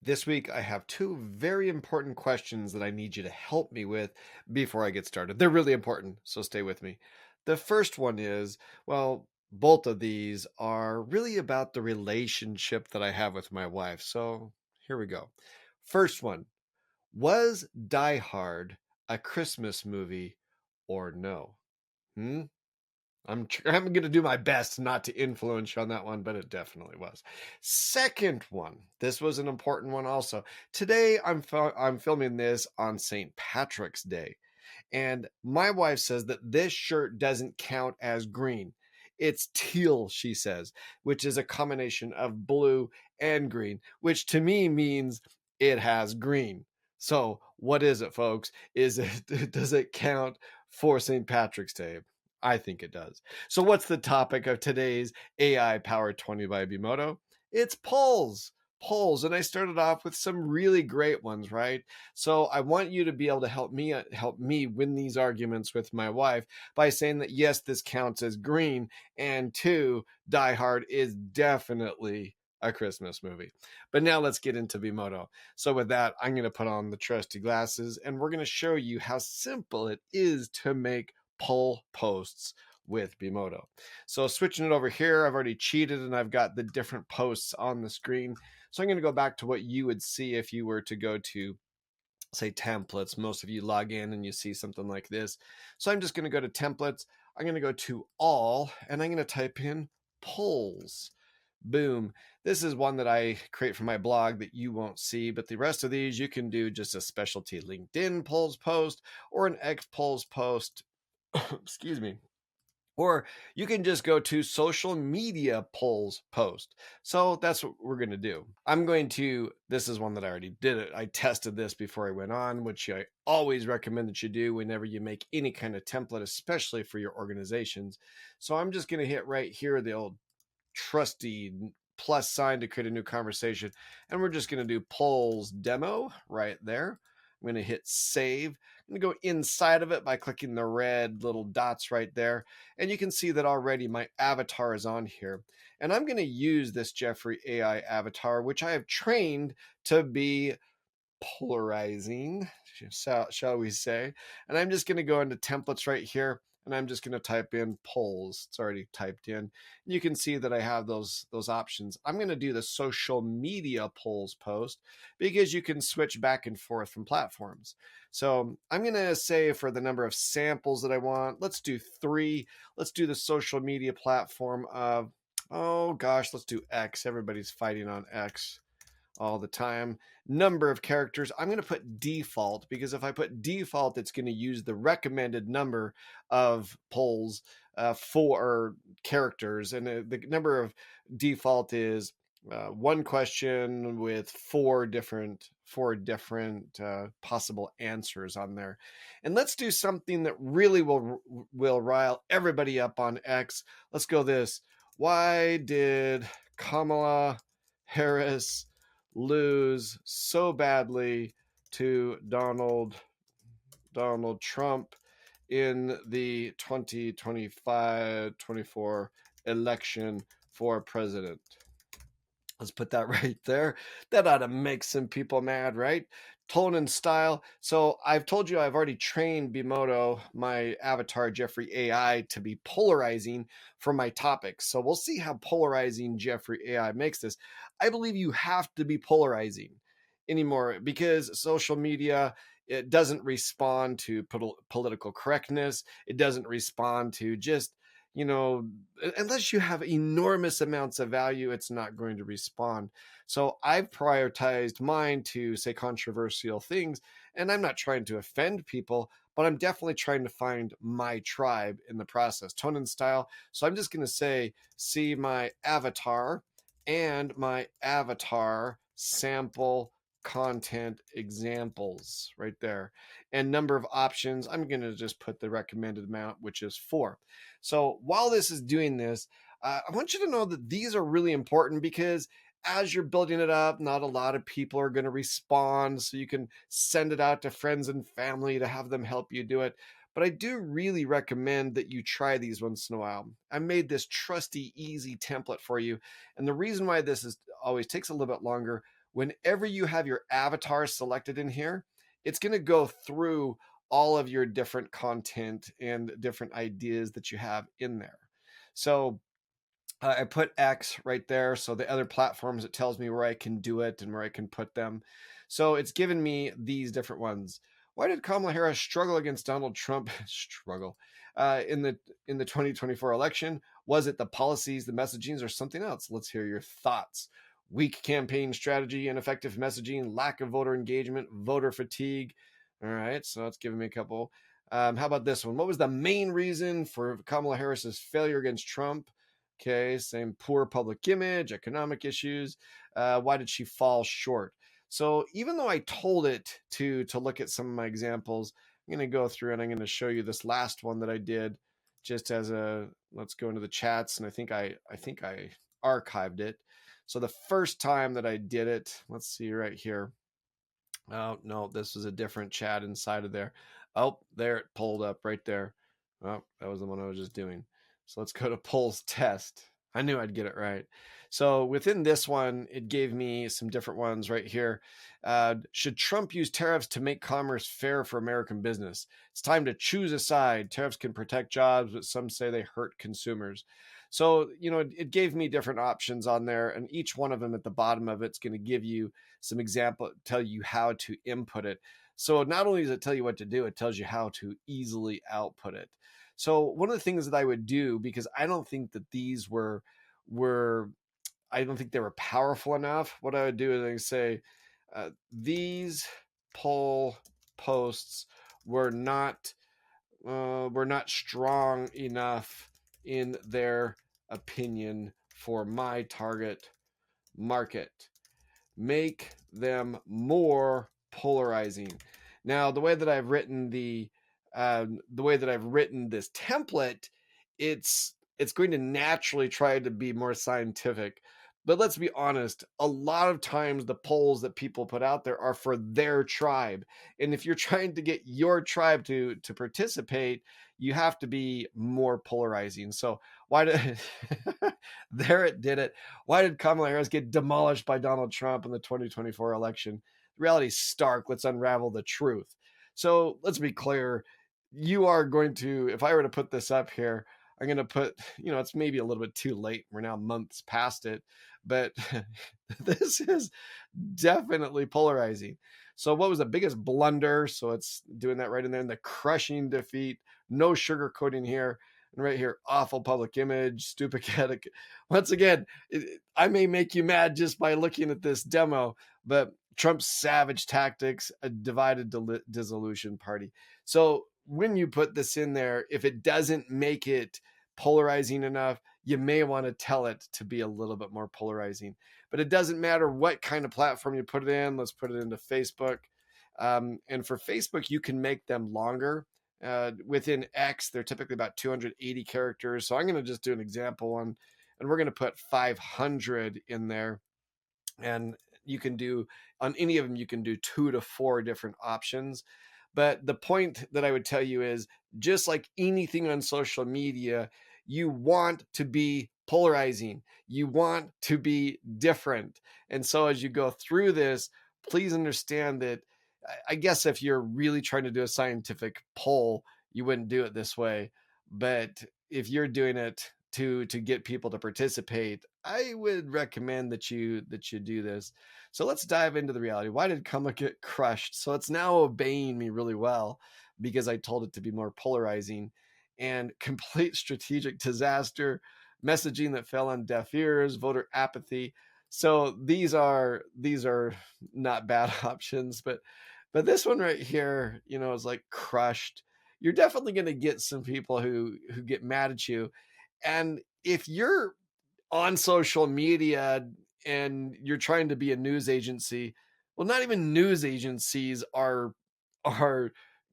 This week, I have two very important questions that I need you to help me with before I get started. They're really important, so stay with me. The first one is both of these are really about the relationship that I have with my wife. So here we go. First one. Was Die Hard a Christmas movie or no? Hmm? I'm going to do my best not to influence you on that one, but it definitely was. Second one. This was an important one also. Today I'm filming this on St. Patrick's Day, and my wife says that this shirt doesn't count as green. It's teal, she says, which is a combination of blue and green, which to me means it has green. So, what is it, folks? Is it does it count for St. Patrick's Day? I think it does. So, what's the topic of today's AI Power 20 by Bemodo? It's polls. Polls. And I started off with some really great ones, right? So I want you to be able to help me win these arguments with my wife by saying that yes, this counts as green, and two, Die Hard is definitely a Christmas movie. But now let's get into Bemodo. So with that, I'm going to put on the trusty glasses and we're going to show you how simple it is to make poll posts with Bemodo. So switching it over here, I've already cheated and I've got the different posts on the screen. So I'm going to go back to what you would see if you were to go to, say, templates. Most of you log in and you see something like this. So I'm just going to go to templates. I'm going to go to all and I'm going to type in polls. Boom. This is one that I create for my blog that you won't see, but the rest of these you can do just a specialty LinkedIn polls post or an X polls post. Excuse me, or you can just go to social media polls post. So that's what we're going to do. This is one that I already did it. I tested this before I went on, which I always recommend that you do whenever you make any kind of template, especially for your organizations. So I'm just going to hit right here, the old trusty plus sign to create a new conversation. And we're just going to do polls demo right there. I'm going to hit save. I'm going to go inside of it by clicking the red little dots right there. And you can see that already my avatar is on here. And I'm going to use this Jeffrey AI avatar, which I have trained to be polarizing, shall we say. And I'm just going to go into templates right here. And I'm just going to type in polls. It's already typed in. You can see that I have those options. I'm going to do the social media polls post because you can switch back and forth from platforms. So I'm going to say for the number of samples that I want, let's do 3. Let's do the social media platform of, oh gosh, let's do X. Everybody's fighting on X all the time. Number of characters, I'm going to put default because if I put default, it's going to use the recommended number of polls for characters. And the number of default is one question with four different possible answers on there. And let's do something that really will rile everybody up on X. Let's go this. Why did Kamala Harris lose so badly to Donald Trump in the 2024 election for president? Let's put that right there. That ought to make some people mad, right? Tone and style. So I've told you I've already trained Bemodo, my avatar Jeffrey AI, to be polarizing for my topics. So we'll see how polarizing Jeffrey AI makes this. I believe you have to be polarizing anymore because social media, it doesn't respond to political correctness. It doesn't respond to just, unless you have enormous amounts of value, it's not going to respond. So I've prioritized mine to say controversial things, and I'm not trying to offend people, but I'm definitely trying to find my tribe in the process. Tone and style. So I'm just going to say, see my avatar and my avatar sample content examples right there. And number of options, I'm going to just put the recommended amount, which is 4. So while this is doing this, I want you to know that these are really important because as you're building it up, not a lot of people are going to respond. So you can send it out to friends and family to have them help you do it. But I do really recommend that you try these once in a while. I made this trusty, easy template for you. And the reason why this is always takes a little bit longer, whenever you have your avatar selected in here, it's going to go through all of your different content and different ideas that you have in there. So I put X right there. So the other platforms, it tells me where I can do it and where I can put them. So it's given me these different ones. Why did Kamala Harris struggle against Donald Trump? Struggle in the 2024 election? Was it the policies, the messagings, or something else? Let's hear your thoughts. Weak campaign strategy, ineffective messaging, lack of voter engagement, voter fatigue. All right, so that's giving me a couple. How about this one? What was the main reason for Kamala Harris's failure against Trump? Okay, same poor public image, economic issues. Why did she fall short? So even though I told it to look at some of my examples, I'm going to go through and I'm going to show you this last one that I did just as a, let's go into the chats, and I think I archived it. So the first time that I did it, let's see right here. Oh, no, this was a different chat inside of there. Oh, there it pulled up right there. Oh, that was the one I was just doing. So let's go to polls test. I knew I'd get it right. So within this one, it gave me some different ones right here. Should Trump use tariffs to make commerce fair for American business? It's time to choose a side. Tariffs can protect jobs, but some say they hurt consumers. So, it gave me different options on there, and each one of them at the bottom of it's going to give you some example, tell you how to input it. So not only does it tell you what to do, it tells you how to easily output it. So one of the things that I would do, because I don't think that these were I don't think they were powerful enough. What I would do is I say, these poll posts were not strong enough in their opinion for my target market. Make them more polarizing. Now, the way that I've written this template, it's going to naturally try to be more scientific. But let's be honest, a lot of times the polls that people put out there are for their tribe. And if you're trying to get your tribe to participate, you have to be more polarizing. So why did there it did it? Why did Kamala Harris get demolished by Donald Trump in the 2024 election? The reality is stark. Let's unravel the truth. So let's be clear. You are going to, if I were to put this up here, I'm going to put, it's maybe a little bit too late. We're now months past it, but this is definitely polarizing. So what was the biggest blunder? So it's doing that right in there. And the crushing defeat, no sugarcoating here. And right here, awful public image, stupid etiquette. Once again, I may make you mad just by looking at this demo, but Trump's savage tactics, a divided dissolution party. So when you put this in there, if it doesn't make it polarizing enough, you may want to tell it to be a little bit more polarizing. But it doesn't matter what kind of platform you put it in. Let's put it into Facebook. And for Facebook, you can make them longer. Within X, they're typically about 280 characters. So I'm going to just do an example one, and we're going to put 500 in there. And you can do, on any of them, you can do 2 to 4 different options. But the point that I would tell you is, just like anything on social media, you want to be polarizing. You want to be different. And so as you go through this, please understand that, I guess if you're really trying to do a scientific poll, you wouldn't do it this way. But if you're doing it to get people to participate, I would recommend that you do this. So let's dive into the reality. Why did Kamala get crushed? So it's now obeying me really well because I told it to be more polarizing. And complete strategic disaster, messaging that fell on deaf ears, voter apathy. So these are not bad options, but this one right here, is like crushed. You're definitely going to get some people who get mad at you. And if you're on social media and you're trying to be a news agency, well, not even news agencies are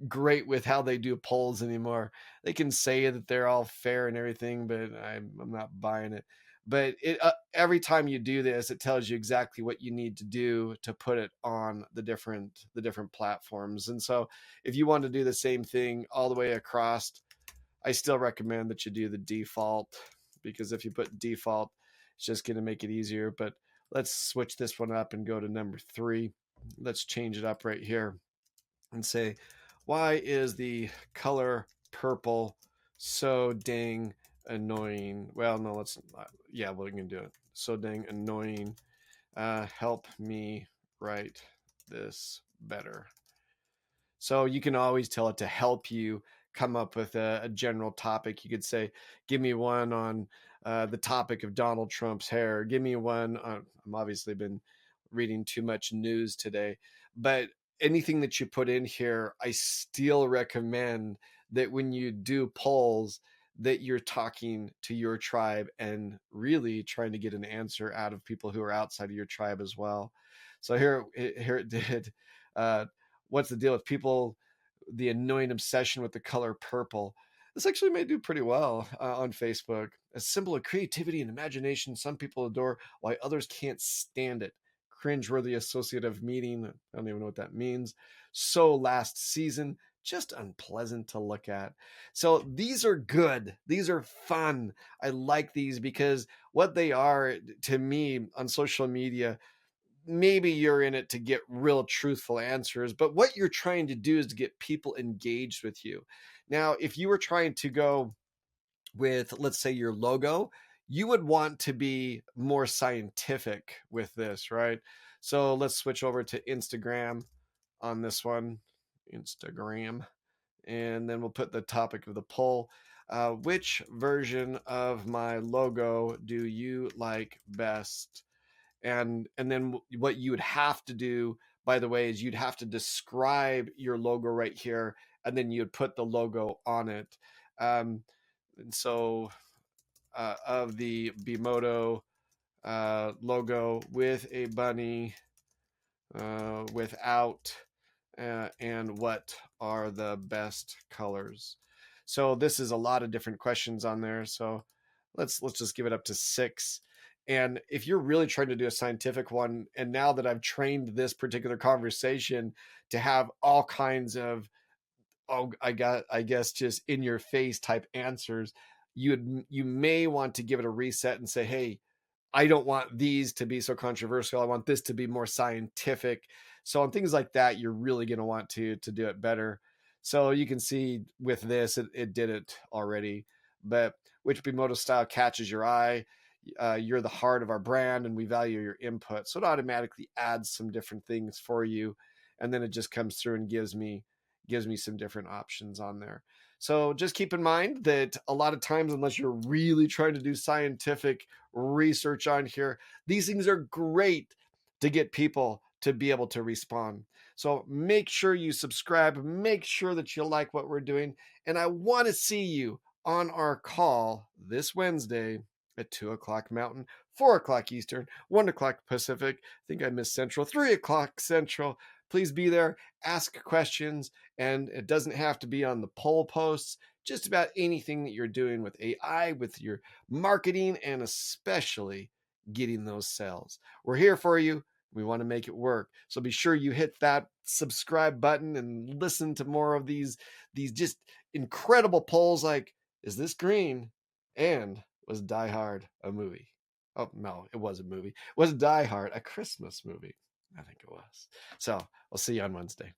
great with how they do polls anymore. They can say that they're all fair and everything, but I'm not buying it. But every time you do this, it tells you exactly what you need to do to put it on the different platforms. And so if you want to do the same thing all the way across, I still recommend that you do the default, because if you put default, it's just going to make it easier. But Let's switch this one up and go to number 3. Let's change it up right here and say, why is the color purple so dang annoying? Well, no, let's yeah, we can do it. So dang annoying. Help me write this better. So you can always tell it to help you come up with a general topic. You could say, give me one on the topic of Donald Trump's hair. Give me one on, I'm obviously been reading too much news today, but anything that you put in here, I still recommend that when you do polls, that you're talking to your tribe and really trying to get an answer out of people who are outside of your tribe as well. So here it did. Uh, what's the deal with people, the annoying obsession with the color purple? This actually may do pretty well on Facebook. A symbol of creativity and imagination, some people adore, while others can't stand it. Cringeworthy associative meaning. I don't even know what that means. So last season, just unpleasant to look at. So these are good. These are fun. I like these because what they are to me on social media, maybe you're in it to get real truthful answers, but what you're trying to do is to get people engaged with you. Now, if you were trying to go with, let's say, your logo, you would want to be more scientific with this, right? So let's switch over to Instagram on this one. Instagram. And then we'll put the topic of the poll. Which version of my logo do you like best? And then what you would have to do, by the way, is you'd have to describe your logo right here, and then you'd put the logo on it. And so of the Bemodo logo with a bunny, without, and what are the best colors? So this is a lot of different questions on there. So let's just give it up to 6. And if you're really trying to do a scientific one, and now that I've trained this particular conversation to have all kinds of, I guess just in your face type answers, you may want to give it a reset and say, hey, I don't want these to be so controversial. I want this to be more scientific. So on things like that, you're really going to want to do it better. So you can see with this, it did it already. But which Bemodo style catches your eye? You're the heart of our brand, and we value your input. So it automatically adds some different things for you, and then it just comes through and gives me some different options on there. So just keep in mind that a lot of times, unless you're really trying to do scientific research on here, these things are great to get people to be able to respond. So make sure you subscribe, make sure that you like what we're doing. And I want to see you on our call this Wednesday at 2 o'clock Mountain, 4 o'clock Eastern, 1 o'clock Pacific. I think I missed Central, 3 o'clock Central. Please be there, ask questions, and it doesn't have to be on the poll posts. Just about anything that you're doing with AI, with your marketing, and especially getting those sales. We're here for you. We want to make it work. So be sure you hit that subscribe button and listen to more of these just incredible polls like, is this green? And was Die Hard a movie? Oh, no, it was a movie. Was Die Hard a Christmas movie? I think it was. So I'll see you on Wednesday.